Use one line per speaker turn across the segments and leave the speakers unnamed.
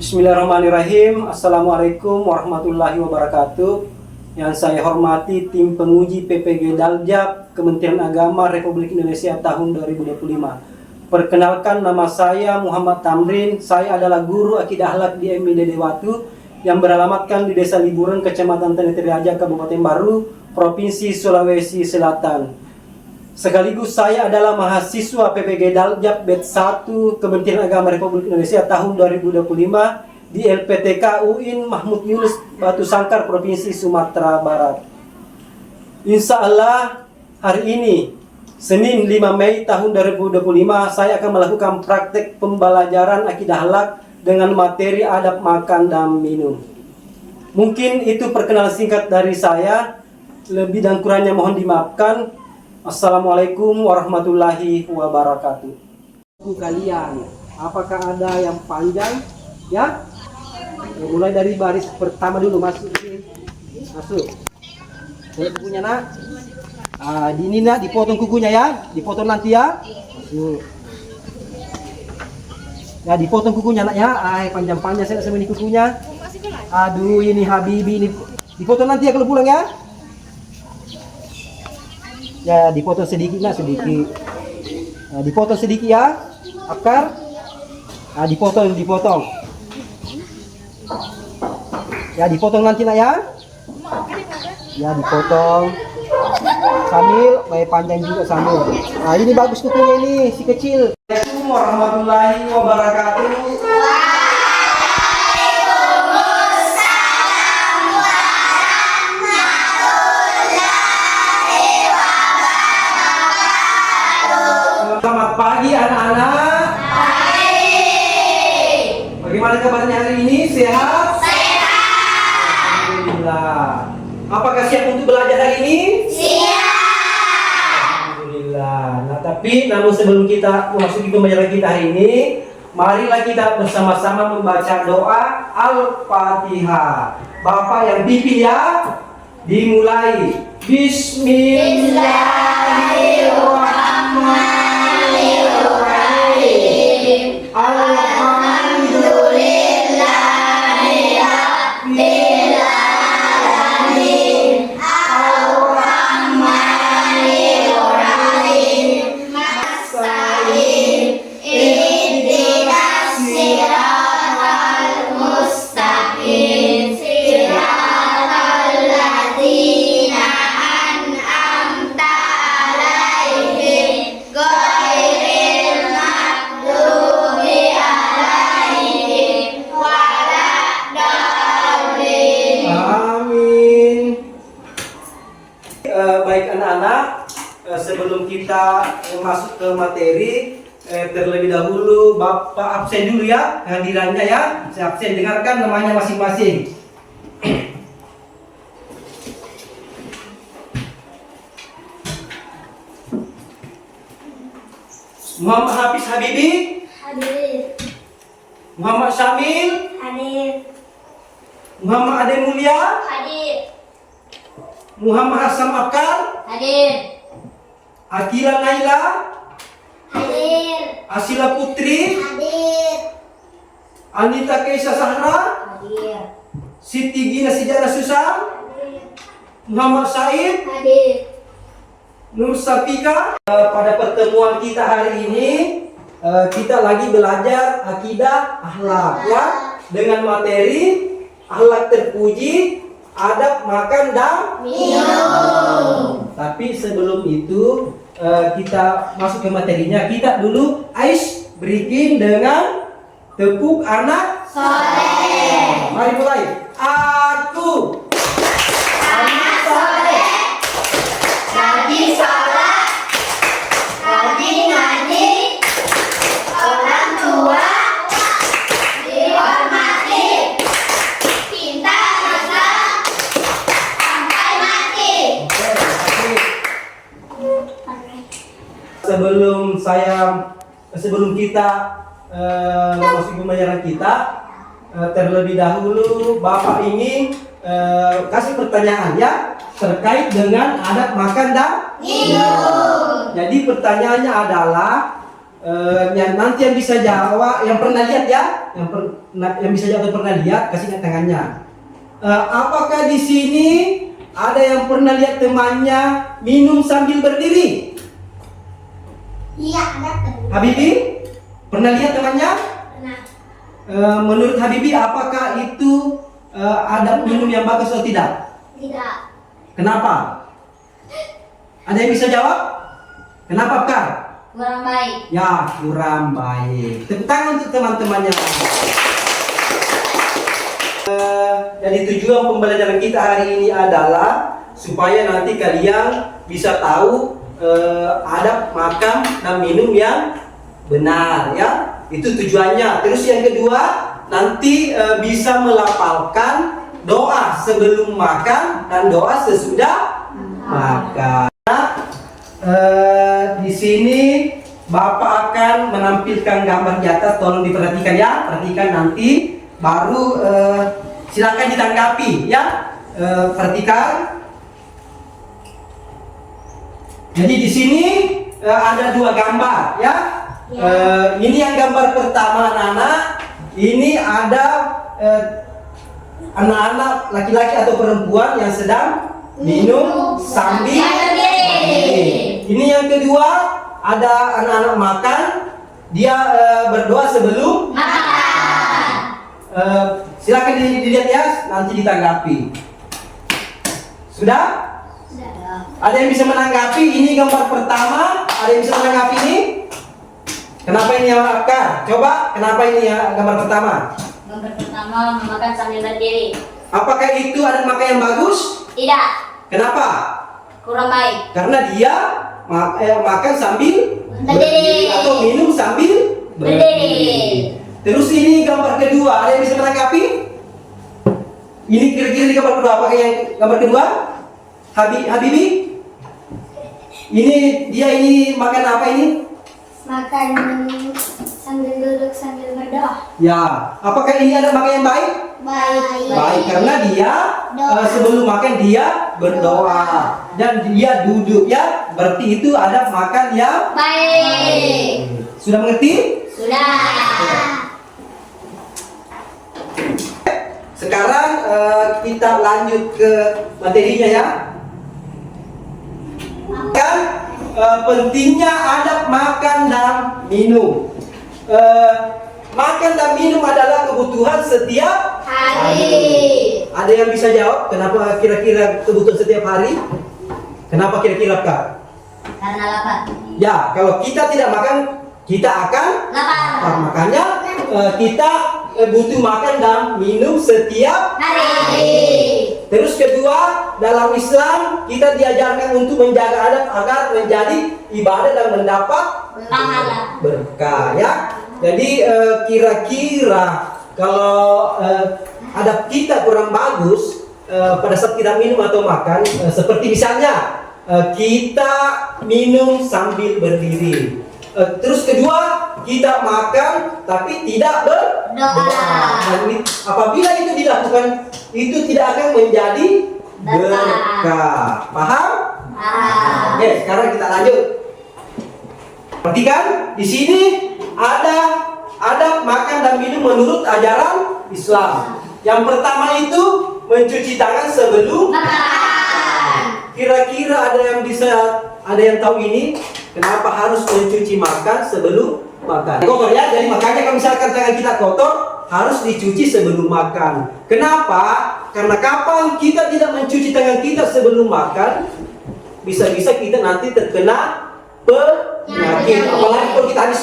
Bismillahirrahmanirrahim. Assalamualaikum warahmatullahi wabarakatuh. Yang saya hormati tim penguji PPG Daljab Kementerian Agama Republik Indonesia tahun 2025. Perkenalkan, nama saya Muhammad Tamrin. Saya adalah guru akidah akhlak di MI Dede Watu yang beralamatkan di Desa Liburan, Kecamatan Tenete Raja, Kabupaten Baru, Provinsi Sulawesi Selatan. Sekaligus saya adalah mahasiswa PPG Daljab Batch 1 Kementerian Agama Republik Indonesia tahun 2025 di LPTK UIN Mahmud Yunus Batu Sangkar, Provinsi Sumatera Barat. Insya Allah hari ini Senin 5 Mei tahun 2025 saya akan melakukan praktek pembelajaran akidah akhlak dengan materi adab makan dan minum. Mungkin itu perkenalan singkat dari saya. Lebih dan kurangnya mohon dimaafkan. Assalamualaikum warahmatullahi wabarakatuh. Kalian, apakah ada yang panjang? Ya, mulai dari baris pertama dulu, masuk. Lihat kukunya nak. Ini nak dipotong kukunya ya, dipotong nanti ya. Ya, dipotong kukunya nak ya. Panjang-panjang saya sama ini kukunya. Aduh, ini Habibi ini dipotong nanti ya kalau pulang ya. Ya, dipotong sedikit nak, sedikit. Dipotong sedikit ya, akar. Dipotong. Ya, dipotong nanti nak ya. Ya, dipotong. Sambil baik panjang juga sambil. Ini bagus kukunya ini, si kecil. Assalamualaikum warahmatullahi wabarakatuh. Selamat pagi anak-anak. Pagi. Bagaimana kabarnya hari ini? Sehat? Sehat. Alhamdulillah. Apakah siap untuk belajar hari ini? Siap. Alhamdulillah. Nah, tapi namun sebelum kita memasuki pembelajaran kita hari ini, marilah kita bersama-sama membaca doa Al-Fatihah. Bapak yang pimpin ya. Dimulai. Bismillahirrahmanirrahim. Baik anak-anak, sebelum kita masuk ke materi, terlebih dahulu Bapak absen dulu ya kehadirannya ya. Saya absen, dengarkan namanya masing-masing. Muhammad Hafiz Habibi. Hadir. Muhammad Syamil. Hadir. Muhammad Ade Mulia. Hadir. Muhammad Hasan Akar. Hadir. Akila Naila. Hadir. Asila Putri. Hadir. Anita Keisa Sahra. Hadir. Siti Gina Sijana Susam. Hadir. Muhammad Said. Hadir. Nur Safika. Pada pertemuan kita hari ini kita lagi belajar akidah akhlak ya, dengan materi akhlak terpuji, adab makan dan minum. Tapi sebelum itu kita masuk ke materinya, kita dulu ice breaking dengan tepuk anak soleh. Mari mulai. Aku anak soleh, rajin sholat, rajin ngaji, orang tua dihormati, pintar Islam sampai mati. Sebelum kita memasuki pembelajaran kita, terlebih dahulu Bapak ingin kasih pertanyaan ya terkait dengan adab makan dan minum. Jadi pertanyaannya adalah
Nanti yang bisa jawab, yang pernah lihat ya, yang bisa jawab pernah lihat, kasih lihat tangannya. Apakah di sini ada yang pernah lihat temannya minum sambil berdiri?
Iya, ada.
Habibi, pernah lihat temannya?
Nah,
Menurut Habibi, apakah itu adab minum yang bagus atau tidak?
tidak.
Kenapa? Ada yang bisa jawab? Kenapa, Kak?
Kurang baik.
Ya, kurang baik. Tepuk tangan untuk teman-temannya. Jadi tujuan pembelajaran kita hari ini adalah supaya nanti kalian bisa tahu adab makan dan minum yang benar, ya. Itu tujuannya. Terus yang kedua, nanti bisa melafalkan doa sebelum makan dan doa sesudah makan. Di sini Bapak akan menampilkan gambar di atas, tolong diperhatikan ya, perhatikan nanti, baru silakan ditanggapi ya, perhatikan. Jadi di sini ada dua gambar ya. Ini yang gambar pertama anak-anak, ini ada anak-anak laki-laki atau perempuan yang sedang minum sambil berdiri. Ini yang kedua, ada anak-anak makan, dia berdoa sebelum makan. Silakan dilihat ya, nanti ditanggapi. Sudah?
Sudah.
Ada yang bisa menanggapi? Ini gambar pertama. Ada yang bisa menanggapi ini? Kenapa ini yang makan? Coba, kenapa ini ya gambar pertama?
Gambar pertama memakan sambil berdiri.
Apakah itu adat makan yang bagus?
Tidak.
Kenapa?
Kurang baik.
Karena dia makan sambil
Berdiri.
atau minum sambil
Berdiri.
Terus ini gambar kedua, ada yang bisa menanggapi? Ini kira-kira di gambar kedua, apakah yang gambar kedua? Habibi? Ini makan apa ini?
Makan sambil duduk sambil berdoa.
Ya, apakah ini ada makan yang baik?
Baik.
Baik, karena dia sebelum makan dia berdoa dan dia duduk ya, berarti itu ada makan yang
Baik.
Sudah mengerti?
Sudah.
Sekarang kita lanjut ke materinya ya. Kan pentingnya adab makan dan minum. Makan dan minum adalah kebutuhan setiap
Hari.
Ada yang bisa jawab kenapa kira-kira kebutuhan setiap hari? Kenapa kira-kira Kak?
Karena lapar.
Ya, kalau kita tidak makan, kita akan
Lapar.
Makanya kita butuh makan dan minum setiap
Hari.
Terus kedua, dalam Islam kita diajarkan untuk menjaga adab agar menjadi ibadah dan mendapat
Pahala.
berkah ya. Jadi kira-kira kalau adab kita kurang bagus pada saat kita minum atau makan, seperti misalnya kita minum sambil berdiri. Terus kedua, kita makan tapi tidak berdoa. Dan apabila itu dilakukan, itu tidak akan menjadi berkah. Paham? Oke, sekarang kita lanjut. Perhatikan, di sini ada adab makan dan minum menurut ajaran Islam. Yang pertama itu mencuci tangan sebelum
Makan.
Kira-kira ada yang tahu ini? Kenapa harus mencuci makan sebelum makan? Kotor ya, jadi makanya kalau misalkan tangan kita kotor, harus dicuci sebelum makan. Kenapa? Karena kapan kita tidak mencuci tangan kita sebelum makan, bisa-bisa kita nanti terkena penyakit. Apalagi kalau kita habis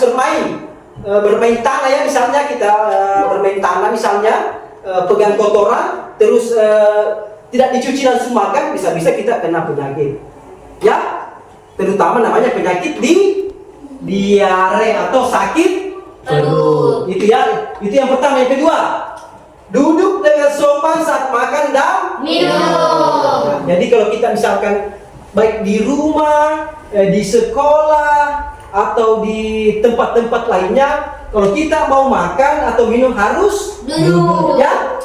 bermain tanah ya, misalnya kita bermain tanah misalnya, pegang kotoran, terus tidak dicuci langsung makan, bisa-bisa kita kena penyakit. Ya, terutama namanya penyakit diare atau sakit perut. Itu ya, itu yang pertama. Yang kedua, duduk dengan sopan saat makan dan
Minum.
Jadi kalau kita misalkan baik di rumah, di sekolah atau di tempat-tempat lainnya, kalau kita mau makan atau minum harus
Duduk.
ya.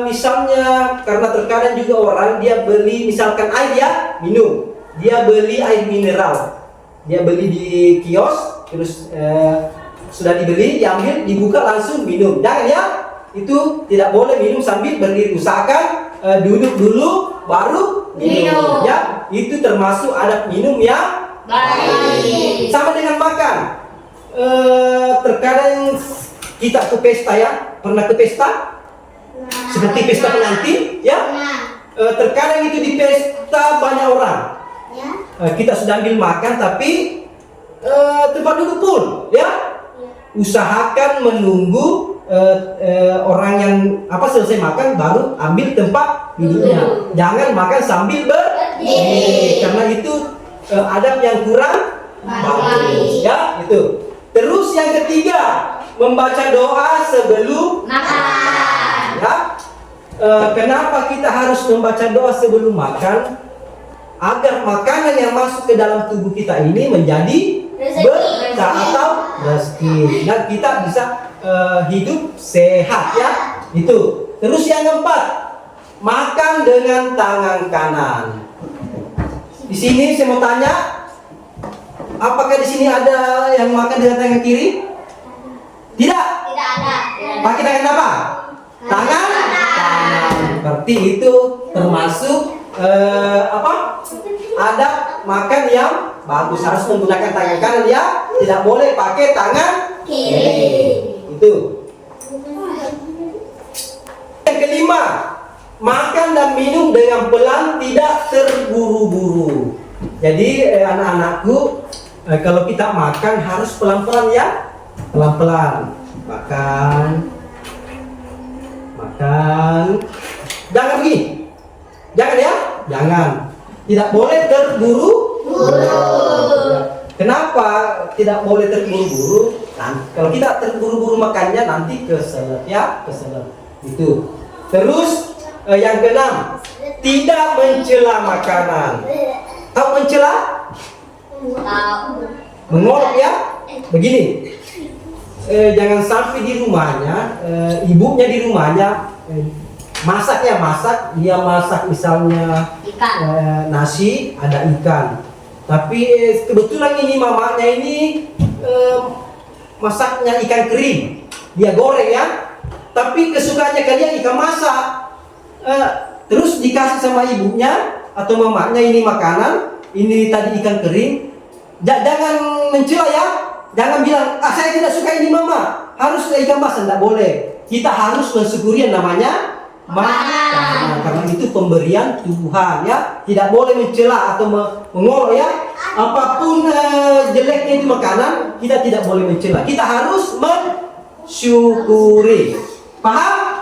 Misalnya karena terkadang juga orang dia beli misalkan air ya minum, dia beli air mineral, dia beli di kios, terus sudah dibeli, diambil, dibuka langsung minum. Jangan ya, itu tidak boleh minum sambil berdiri. Usahakan duduk dulu baru minum. Ya, itu termasuk adab minum yang
Baik.
sama dengan makan. Terkadang kita ke pesta ya, pernah ke pesta? Seperti pesta pengantin ya. Terkadang itu di pesta banyak orang. Kita sudah ambil makan tapi tempat duduk pun ya. Usahakan menunggu orang yang selesai makan baru ambil tempat duduknya. Jangan makan sambil berdiri karena itu adab yang kurang bagus ya itu. Terus yang ketiga, membaca doa sebelum
Makan.
ya. Kenapa kita harus membaca doa sebelum makan? Agar makanan yang masuk ke dalam tubuh kita ini menjadi berkah atau rezeki dan kita bisa hidup sehat ya. Itu. Terus yang keempat, makan dengan tangan kanan. Di sini saya mau tanya, apakah di sini ada yang makan dengan tangan kiri? Tidak.
Tidak ada.
Pakai tangan apa? Tangan kanan. Berarti itu termasuk adab makan yang bagus, harus menggunakan tangan kanan ya. Tidak boleh pakai tangan
Kiri.
itu. Yang kelima, makan dan minum dengan pelan, tidak terburu-buru. Jadi anak-anakku, kalau kita makan harus pelan-pelan ya. Pelan-pelan. Makan. Jangan begini. Jangan ya. Jangan. Tidak boleh terburu-buru. Kenapa tidak boleh terburu-buru? Kalau kita terburu-buru makannya nanti keselak ya, keselak. Itu. Terus yang keenam, tidak mencela makanan. Tahu mencela? Mengolok ya. Begini. Jangan sampai di rumahnya, ibunya di rumahnya masak, dia masak misalnya nasi, ada ikan. Tapi kebetulan ini mamanya ini masaknya ikan kering, dia goreng ya. Tapi kesukaannya kalian ikan masak. Terus dikasih sama ibunya atau mamanya ini makanan, ini tadi ikan kering. Jangan mencela ya. Jangan bilang, saya tidak suka ini mama, harus ikan basah, tidak boleh. Kita harus mensyukuri yang namanya makanan, karena itu pemberian Tuhan ya. Tidak boleh mencela atau mengolok ya. Apapun jeleknya itu makanan, kita tidak boleh mencela. Kita harus mensyukuri. Paham?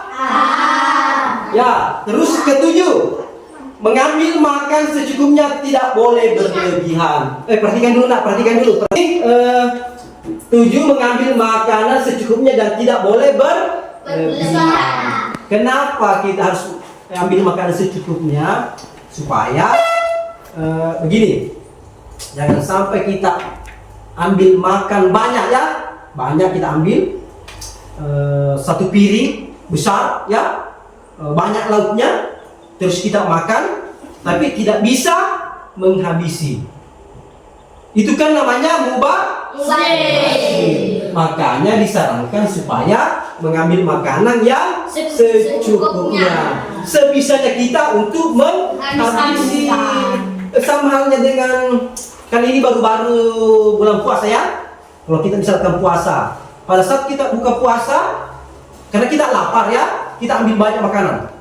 Ya. Terus ketujuh, mengambil makan secukupnya, tidak boleh berlebihan. Perhatikan dulu. Tujuh, mengambil makanan secukupnya dan tidak boleh berlebihan. Kenapa kita harus ambil makanan secukupnya? Supaya begini, jangan sampai kita ambil makan banyak ya. Banyak kita ambil satu piring besar ya, banyak lauknya. Terus kita makan, tapi tidak bisa menghabisi. Itu kan namanya mubazir. Makanya disarankan supaya mengambil makanan yang secukupnya. Sebisanya kita untuk menghabisi. Sama halnya dengan, kan ini baru-baru bulan puasa ya. Kalau kita misalkan puasa, pada saat kita buka puasa, karena kita lapar ya, kita ambil banyak makanan.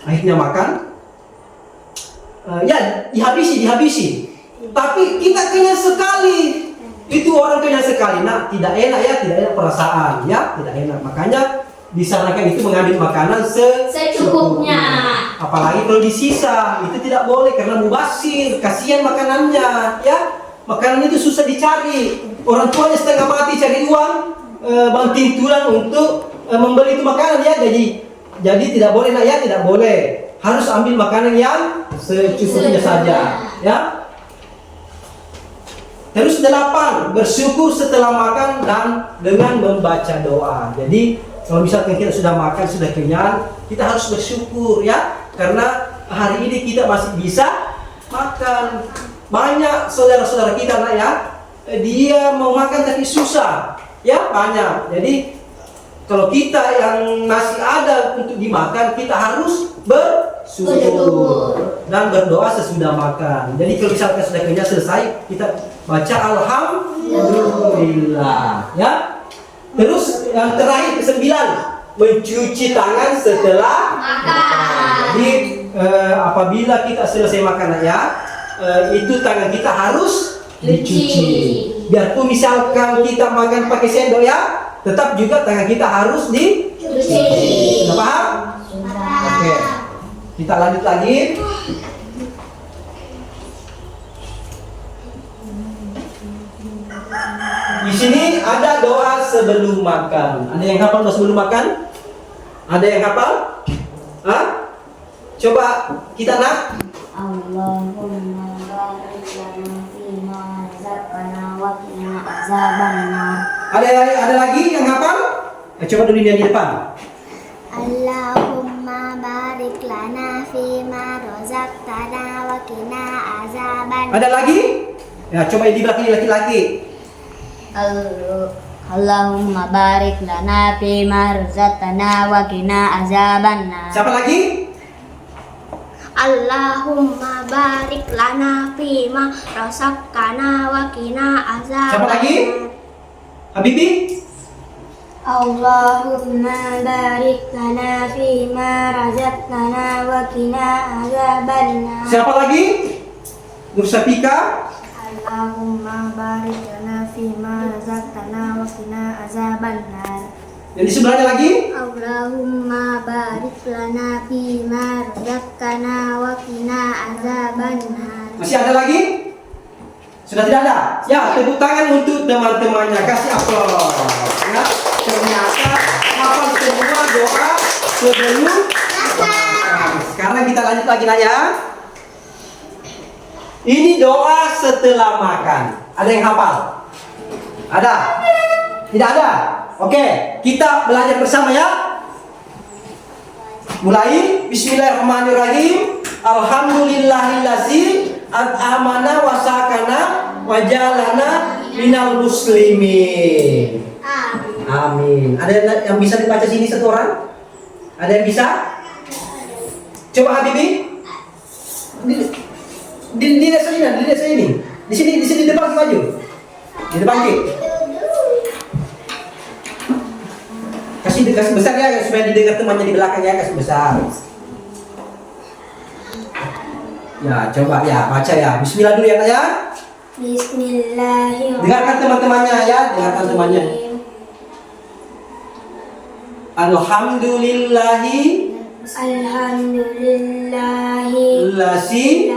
Akhirnya makan, ya dihabisi. Tapi kita kenyang sekali. Itu orang kenyang sekali. Nah, tidak enak perasaan ya, tidak enak. Makanya disarankan itu mengambil makanan secukupnya. Apalagi kalau disisa, itu tidak boleh karena mubazir. Kasihan makanannya ya. Makanan itu susah dicari. Orang tuanya setengah mati cari uang, banting tulang untuk membeli itu makanan ya. Jadi tidak boleh tidak boleh. Harus ambil makanan yang secukupnya saja ya. Terus 8, bersyukur setelah makan dan dengan membaca doa. Jadi kalau misalkan kita sudah makan, sudah kenyang, kita harus bersyukur ya, karena hari ini kita masih bisa makan. Banyak saudara-saudara kita ya, dia mau makan tapi susah, ya banyak. Jadi kalau kita yang masih ada untuk dimakan, kita harus bersyukur dan berdoa sesudah makan. Jadi kalau misalkan sudah kenyang selesai, kita baca alhamdulillah, ya. Terus yang terakhir ke-9, mencuci tangan setelah makan. Jadi apabila kita selesai makan itu tangan kita harus dicuci. Biarpun misalkan kita makan pakai sendok ya, tetap juga tangan kita harus dicuci. Sudah paham? Oke. Kita lanjut lagi. Di sini ada doa sebelum makan. Ada yang hafal doa sebelum makan? Ada yang hafal? Hah? Coba kita nak.
Allahumma barik lana fima razaqtana wa qina azabannar.
Ada lagi yang hafal? Coba dulu yang di depan.
Allahumma barik lana fima razaqtana wa qina azabannar.
Ada lagi? Ya, coba yang di belakang laki-laki.
Allahumma barik lana fima razaqtana wa qina azabannar.
Siapa lagi?
Allahumma barik lana fima razaqtana wa qina azabannar.
Siapa lagi? Habibi?
Allahumma barik lana fima razaqtana wa qina azabannar.
Siapa lagi? Nur Safika?
Allahumma barik lana fima razaqtana wa qina azabannar.
Yang di sebelahnya lagi?
Allahumma barik lana fima razaqtana wa qina azabannar.
Masih ada lagi? Sudah tidak ada? Ya, tepuk tangan untuk teman-temannya. Kasih aplaus. Ya, ternyata hafal semua doa sebelum makan. Sekarang kita lanjut lagi nak ya. Ini doa setelah makan. Ada yang hafal? Ada? Tidak ada? Oke, kita belajar bersama ya. Mulai. Bismillahirrahmanirrahim. Alhamdulillahillazi at'amana wa sakana wa jalana minal muslimin. Amin. Ada yang bisa dibaca sini satu orang? Ada yang bisa? Coba Habibi. Di desa ini. Di sini depan maju. Di depan Ki. Kasih besar ya supaya didengar temannya di belakang ya, kasih besar. Ya, coba ya, baca ya. Bismillah dulu ya, Kak ya.
Bismillahirrahmanirrahim.
Dengarkan teman-temannya ya, dengarkan temannya. Alhamdulillahi lazi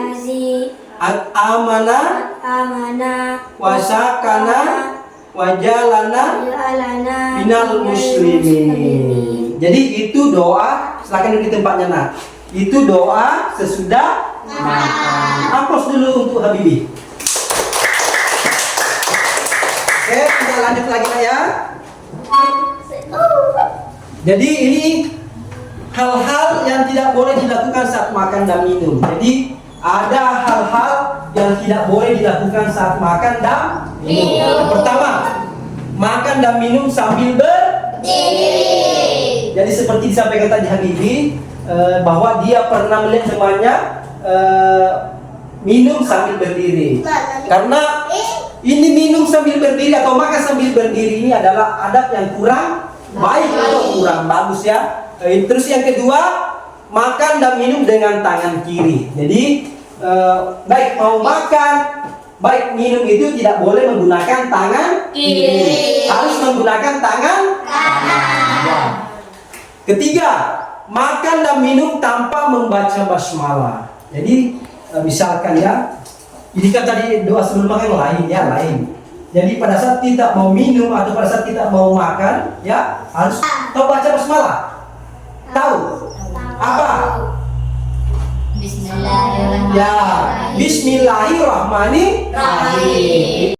at'amana wa sakana wa jalana minal muslimin. Jadi itu doa, silakan duduk di tempatnya nak. Itu doa sesudah makan. Aplaus dulu untuk Habibi. Oke, kita lanjut lagi nak ya. Jadi ini hal-hal yang tidak boleh dilakukan saat makan dan minum. Jadi ada hal-hal yang tidak boleh dilakukan saat makan dan minum. Yang pertama, makan dan minum sambil berdiri. Jadi seperti disampaikan tadi Habibi, bahwa dia pernah melihat temannya minum sambil berdiri. Karena ini minum sambil berdiri atau makan sambil berdiri ini adalah adab yang kurang baik atau kurang bagus ya. Terus yang kedua, makan dan minum dengan tangan kiri. Jadi baik mau makan, baik minum itu tidak boleh menggunakan tangan kiri, harus menggunakan tangan kanan. Ketiga, makan dan minum tanpa membaca basmalah. Jadi misalkan ya, ini kan tadi doa sebelum makan lain ya, lain. Jadi pada saat kita mau minum atau pada saat kita mau makan ya, harus tahu baca basmalah. Tahu? Apa?
Bismillahirrahmanirrahim.
Ya, Bismillahirrahmanirrahim.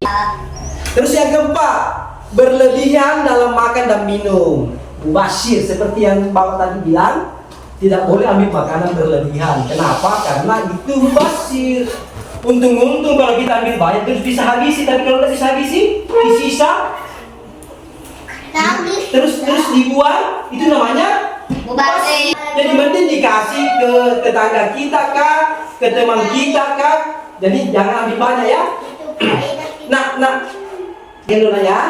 Terus yang keempat, berlebihan dalam makan dan minum. Mubashir seperti yang Bapak tadi bilang, tidak boleh ambil makanan berlebihan. Kenapa? Karena itu mubashir. Untung-untung kalau kita ambil banyak terus bisa habisi, tapi kalau tidak bisa habisi, disisa terus dibuang, itu namanya
Mubazir.
jadi mending dikasih ke tetangga kita kah, ke teman kita kah. Jadi jangan ambil banyak ya. Nah, Gendona ya.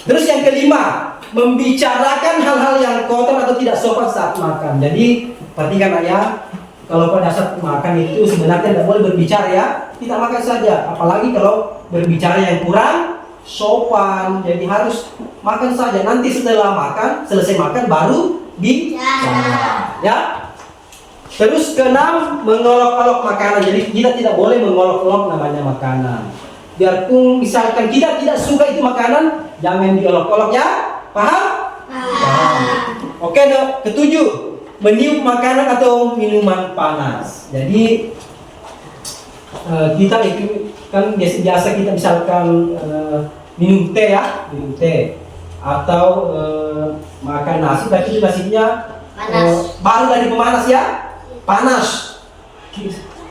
Terus yang kelima, membicarakan hal-hal yang kotor atau tidak sopan saat makan. Jadi perhatikan ya, kalau pada saat makan itu sebenarnya tidak boleh berbicara ya. Kita makan saja, apalagi kalau berbicara yang kurang sopan. Jadi harus makan saja. Nanti setelah makan, selesai makan baru bicara. Ya. Terus keenam, mengolok-olok makanan. Jadi kita tidak boleh mengolok-olok namanya makanan. Biarpun misalkan kita tidak suka itu makanan, jangan diolok-olok ya. Paham? Paham. Oke, ketujuh, meniup makanan atau minuman panas. Jadi kita itu kan biasa kita misalkan minum teh ya, minum teh atau makan nasi, tapi itu nasinya baru dari pemanas ya, panas.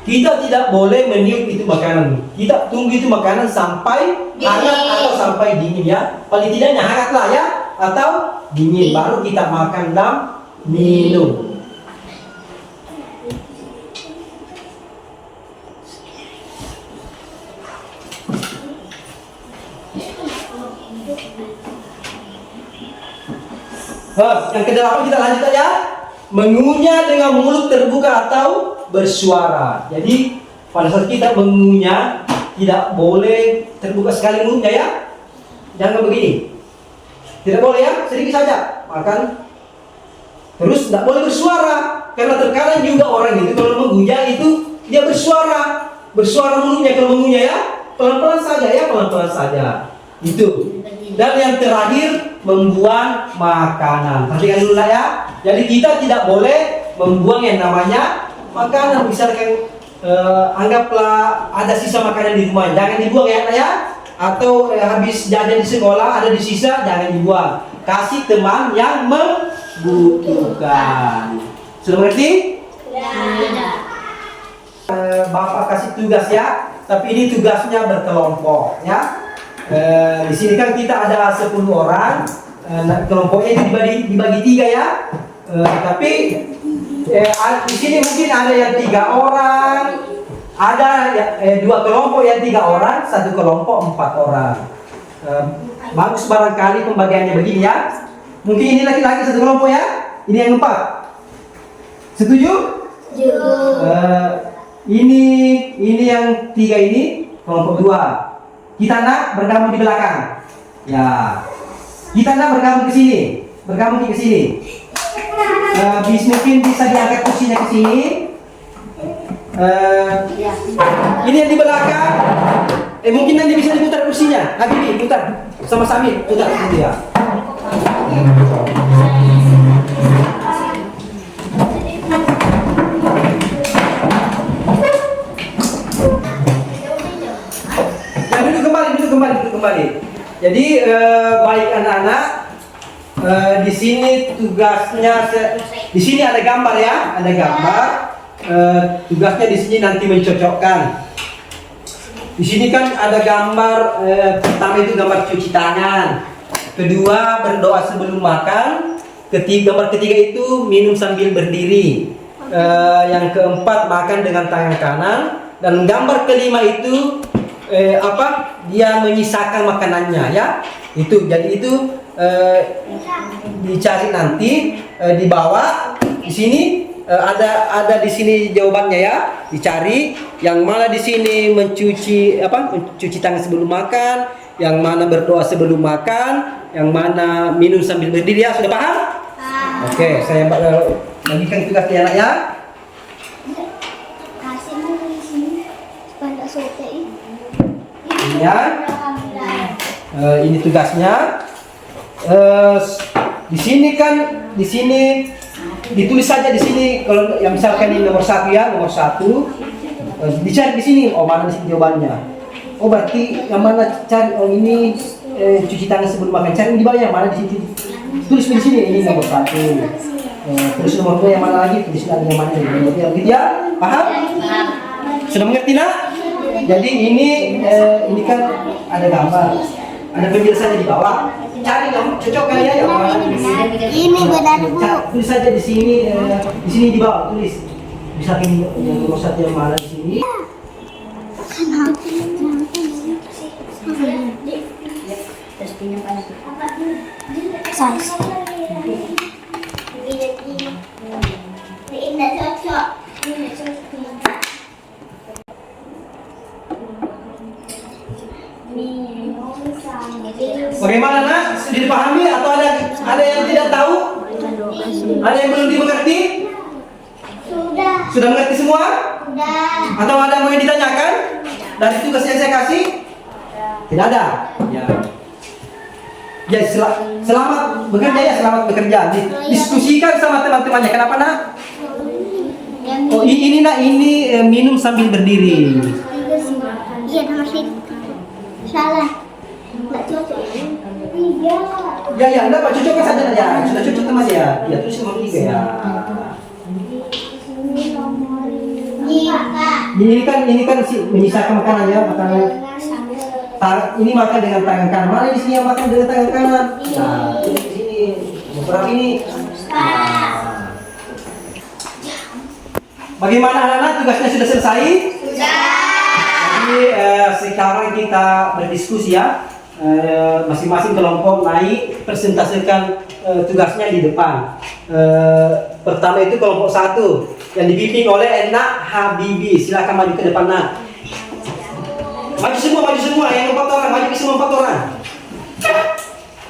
Kita tidak boleh meniup itu makanan. Kita tunggu itu makanan sampai hangat atau sampai dingin ya. Paling tidaknya hangat lah ya, atau dingin baru kita makan dan minum. Yang kedelapan kita lanjut aja. Mengunyah dengan mulut terbuka atau bersuara. Jadi pada saat kita mengunyah tidak boleh terbuka sekali mulutnya ya. Jangan begini. Tidak boleh ya, sedikit saja makan. Terus tidak boleh bersuara, karena terkadang juga orang itu kalau mengunyah itu dia bersuara. Bersuara mulutnya kalau mengunyah ya. Pelan-pelan saja ya, pelan-pelan saja. Itu. Dan yang terakhir, membuang makanan. Perhatikan dulu lah ya. Jadi kita tidak boleh membuang yang namanya makanan. Misalkan anggaplah ada sisa makanan di rumah, jangan dibuang ya. Atau habis jajan di sekolah ada di sisa, jangan dibuang. Kasih teman yang membutuhkan. Sudah mengerti?
Ya.
Bapak kasih tugas ya, tapi ini tugasnya berkelompok ya. Di sini kan kita ada 10 orang, kelompoknya dibagi 3 ya. Tapi di sini mungkin ada yang 3 orang, ada 2 kelompok yang 3 orang, 1 kelompok 4 orang. Bagus barangkali pembagiannya begini ya. Mungkin ini laki-laki 1 kelompok ya, ini yang 4. Setuju? Ini yang 3 ini kelompok 2. Kita nak bergabung di belakang. Ya. Kita nak bergabung ke sini. Bergabung ke sini. Mungkin bisa diangkat kursinya ke sini. Ini yang di belakang. Mungkin nanti bisa diputar kursinya. Habibi, putar. Sama Samir, putar gitu ya. Duduk kembali. Jadi baik anak-anak, di sini tugasnya, di sini ada gambar ya, ada gambar. Tugasnya di sini nanti mencocokkan. Di sini kan ada gambar, pertama itu gambar cuci tangan, kedua berdoa sebelum makan, gambar ketiga itu minum sambil berdiri, yang keempat makan dengan tangan kanan, dan gambar kelima itu dia menyisakan makanannya ya. Itu jadi itu dicari nanti di bawah di sini ada di sini jawabannya ya. Dicari yang mana di sini mencuci tangan sebelum makan, yang mana berdoa sebelum makan, yang mana minum sambil berdiri ya. Sudah paham? Oke, saya bagikan tugas di anak ya. Ya. Ini tugasnya. Di sini ditulis saja di sini. Kalau yang misalkan ini nomor 1 ya, nomor 1 dicari di sini. Oh, mana di sini jawabannya? Oh, berarti yang mana cari? Oh, ini cuci tangan sebelum makan. Cari di bawahnya mana di sini? Tulis di sini. Ini nomor 1. Tulis nomor 2 yang mana lagi? Tulis lagi yang mana ini? Begitu ya? Paham? Sudah mengerti nak? Jadi ini kan ada gambar, ada penjelasannya di bawah. Cari yang cocok kali ya yang mana?
Ini benar Bu.
Tulis saja di sini di bawah tulis. Bisa ini yang nomor 1 yang mana di sini?
Size. Ini cocok.
Bagaimana nak? Sudah dipahami atau ada yang tidak tahu? Ada yang belum dimengerti?
Sudah.
Sudah mengerti semua?
Sudah.
Atau ada yang mau ditanyakan dari tugas yang saya kasih? Tidak ada. Ya. Ya selamat bekerja ya, selamat bekerja. Diskusikan sama teman-temannya. Kenapa nak? Oh ini nak minum sambil berdiri.
Iya nomor satu. Salah. Nggak cocok. Tiga.
Ya enggak Pak, cocokkan saja ya. Sudah cocok teman ya. Ya terus nomor 3 ya. Ini kan menyisakan makanan ya, makanan. Ini makan dengan tangan kanan. Mana di sini yang makan dengan tangan kanan? Nah, di sini. Beberapa ini. Bagaimana anak-anak, tugasnya sudah selesai?
Sudah.
Jadi sekarang kita berdiskusi ya. Masing-masing kelompok naik presentasikan tugasnya di depan. Pertama itu kelompok 1 yang dibimbing oleh Enak Habibi. Silakan maju ke depan nak. Maju semua yang 4 orang, maju ke semua 4 orang.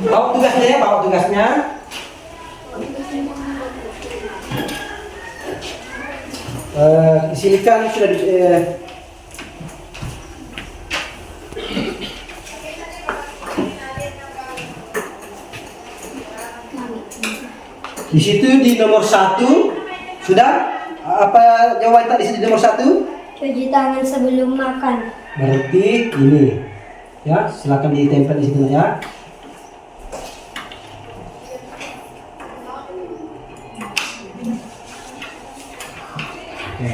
Bawa tugasnya ya, bawa tugasnya. Di sini kan sudah di situ di nomor 1 sudah apa jawaban tadi di nomor 1?
Cuci tangan sebelum makan.
Berarti ini ya, silakan ditempel di situ ya. Oke.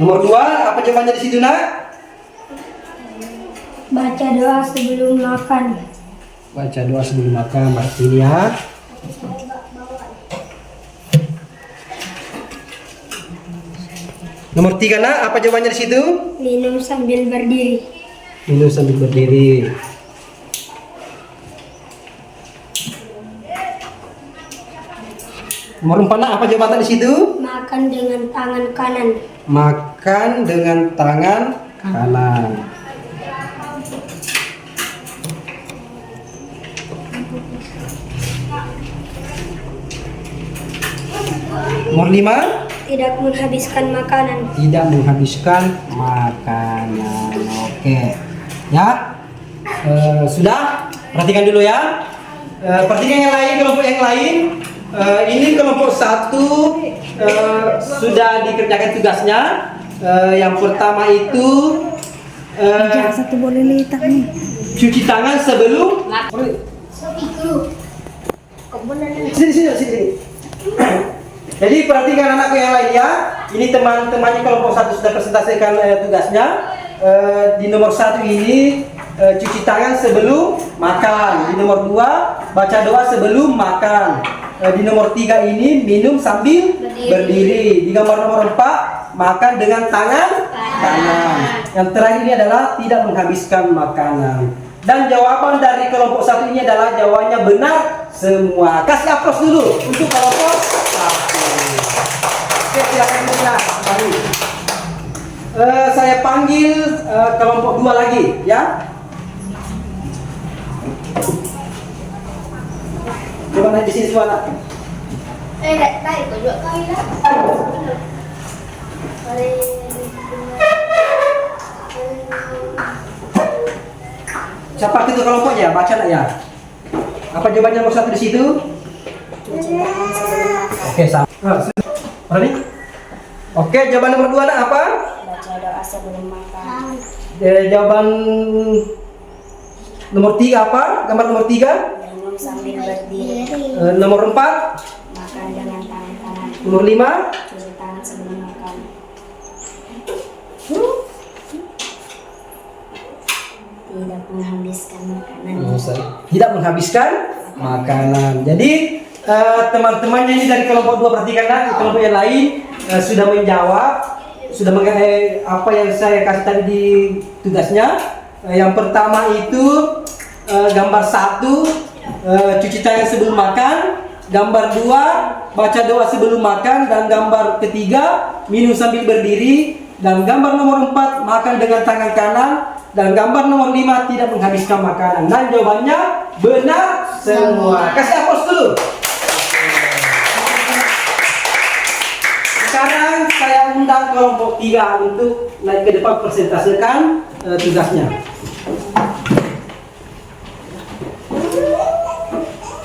Nomor 2 apa jawabannya di situ nak?
Baca doa sebelum makan.
Baca doa sebelum makan, berarti ini ya. Nomor 3 nak, apa jawabannya di situ?
Minum sambil berdiri.
Minum sambil berdiri. Nomor 4 nak, apa jawabannya di situ?
Makan dengan tangan kanan.
Makan dengan tangan kanan. Nomor 5.
Tidak menghabiskan makanan.
Tidak menghabiskan makanan. Oke ya, sudah perhatikan dulu ya. Perhatikan yang lain, kelompok yang lain. Ini kelompok 1 sudah dikerjakan tugasnya. Yang pertama itu
satu boleh letak nih.
cuci tangan sebelum sini. Jadi perhatikan anakku yang lain ya. Ini teman-temannya kelompok 1 sudah presentasikan tugasnya. Di nomor 1 ini cuci tangan sebelum makan. Di nomor 2 baca doa sebelum makan. Di nomor 3 ini minum sambil berdiri. Di gambar nomor 4 makan dengan tangan kanan. Yang terakhir ini adalah tidak menghabiskan makanan. Dan jawaban dari kelompok 1 ini adalah jawabannya benar semua. Kasih aplaus dulu untuk kelompok 1. Oke, silakan ya. Saya panggil kelompok 2 lagi ya. Coba naik di sini semua nak.
Đây có dựa cây đó.
Siapa itu kelompoknya? Baca nak ya. Apa jawabannya nomor 1 di situ? Oke, sama. Berani? Oke, jawaban nomor 2 nak apa?
Baca doa sebelum makan.
Jawaban nomor 3 apa? Gambar nomor 3?
Minum sambil berdiri.
Nomor 4?
Makan dengan
Nomor 5,
Cuci tangan sebelum makan. Tidak menghabiskan makanan.
tidak menghabiskan makanan. Jadi teman-temannya ini dari kelompok 2 perhatikan dan kelompok yang lain sudah menjawab, sudah mengenai apa yang saya kasih tadi di tugasnya. Yang pertama itu gambar 1 cuci tangan sebelum makan, gambar 2 baca doa sebelum makan, dan gambar ketiga minum sambil berdiri, dan gambar nomor 4 makan dengan tangan kanan, dan gambar nomor 5 tidak menghabiskan makanan. Dan jawabannya benar semua. Kasih aplaus dulu. Sekarang saya undang kelompok 3 untuk naik ke depan presentasikan tugasnya.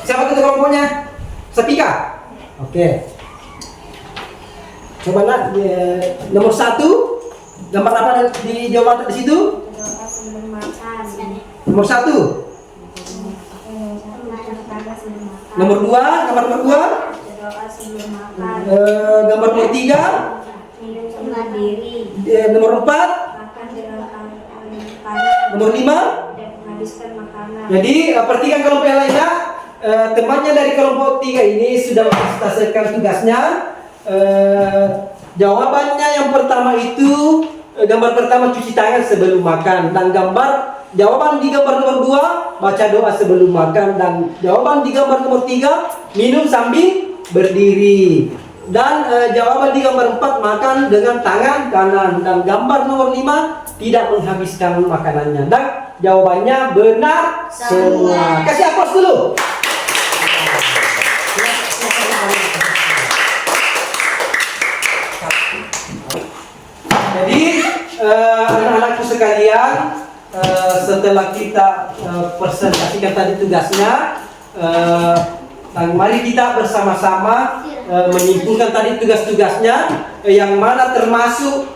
Siapa itu kelompoknya? Sepika. Oke. Coba nak nomor 1 gambar apa di jawaban di situ?
Doa sebelum makan.
Nomor 1. Nomor 2, gambar nomor 2.
Doa sebelum makan.
Gambar nomor 3.
Minum sebelum berdiri.
Nomor 4.
Makan dengan tangan.
Nomor 5.
Tidak menghabiskan makanan.
Jadi perhatikan kelompok yang lainnya. Temannya dari kelompok 3 ini sudah mempresentasikan tugasnya. Jawabannya yang pertama itu gambar pertama cuci tangan sebelum makan, dan jawaban di gambar nomor 2 baca doa sebelum makan, dan jawaban di gambar nomor 3 minum sambil berdiri, dan jawaban di gambar 4 makan dengan tangan kanan, dan gambar nomor 5 tidak menghabiskan makanannya. Dan jawabannya benar semua. Kasih aplaus dulu. Jadi anak-anakku sekalian, setelah kita presentasikan tadi tugasnya, dan mari kita bersama-sama menyimpulkan tadi tugas-tugasnya, yang mana termasuk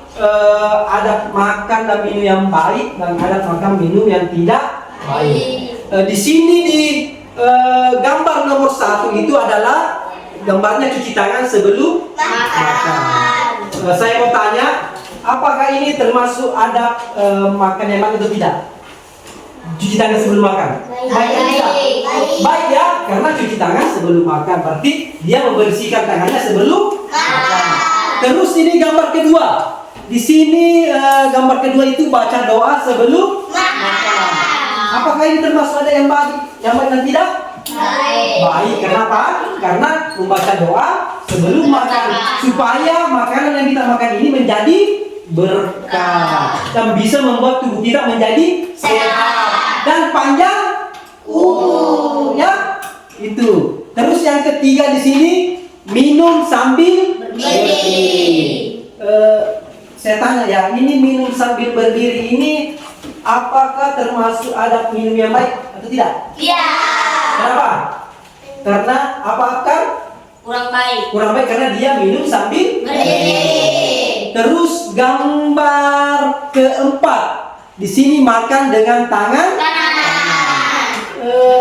adab makan dan minum yang baik, dan adab makan minum yang tidak baik. Di sini di gambar nomor 1 itu adalah gambarnya cuci tangan sebelum makan. Saya mau tanya, apakah ini termasuk adab makan yang baik atau tidak? Cuci tangan sebelum makan. Baik atau tidak? Baik ya, karena cuci tangan sebelum makan berarti dia membersihkan tangannya sebelum makan. Terus ini gambar kedua. Di sini gambar kedua itu baca doa sebelum makan. Apakah ini termasuk ada yang baik dan tidak? Baik. Kenapa? Karena membaca doa sebelum makan, supaya makanan yang kita makan ini menjadi berkah dan bisa membuat tubuh kita menjadi sehat dan panjang umur. Ya, itu. Terus yang ketiga di sini minum sambil berdiri. Saya tanya ya, ini minum sambil berdiri ini apakah termasuk adab minum yang baik atau tidak?
Iya.
Kenapa? Karena apakah
Kurang baik.
kurang baik? Karena dia minum sambil
Berdiri.
Terus gambar keempat, di sini makan dengan tangan.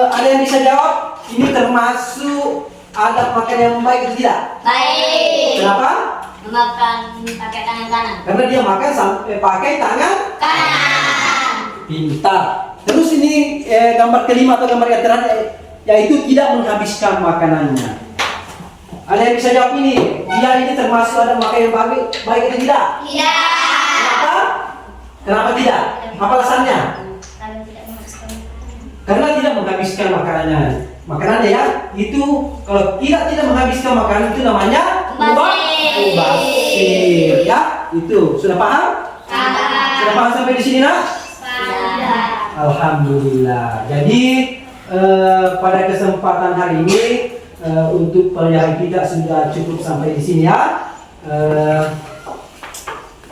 Ada yang bisa jawab? Ini termasuk adab makan yang baik atau tidak?
Baik.
Kenapa?
Makan pakai tangan kanan.
Karena dia makan sampai pakai tangan.
Kanan.
Pintar. Terus ini gambar kelima atau gambar yang terakhir, yaitu tidak menghabiskan makanannya. Ada yang bisa jawab ini? Dia ini termasuk ada makan yang baik atau tidak?
Tidak.
Kenapa? Kenapa tidak? Apa alasannya?
Kalau tidak menghabiskan
Karena tidak menghabiskan makanannya. Makanannya ya, itu kalau tidak menghabiskan makanan itu namanya mubazir. Ya, itu sudah paham? Sudah paham sampai di sini nak? Alhamdulillah. Jadi pada kesempatan hari ini untuk pelajaran kita sudah cukup sampai di sini ya.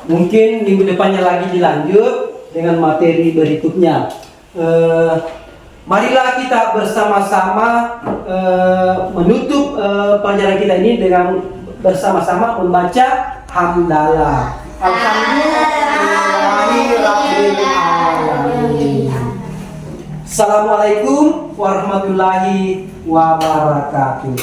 Mungkin minggu depannya lagi dilanjut dengan materi berikutnya. Marilah kita bersama-sama menutup pelajaran kita ini dengan bersama-sama membaca hamdalah. Alhamdulillahirrahmanirrahim. Assalamualaikum warahmatullahi wabarakatuh.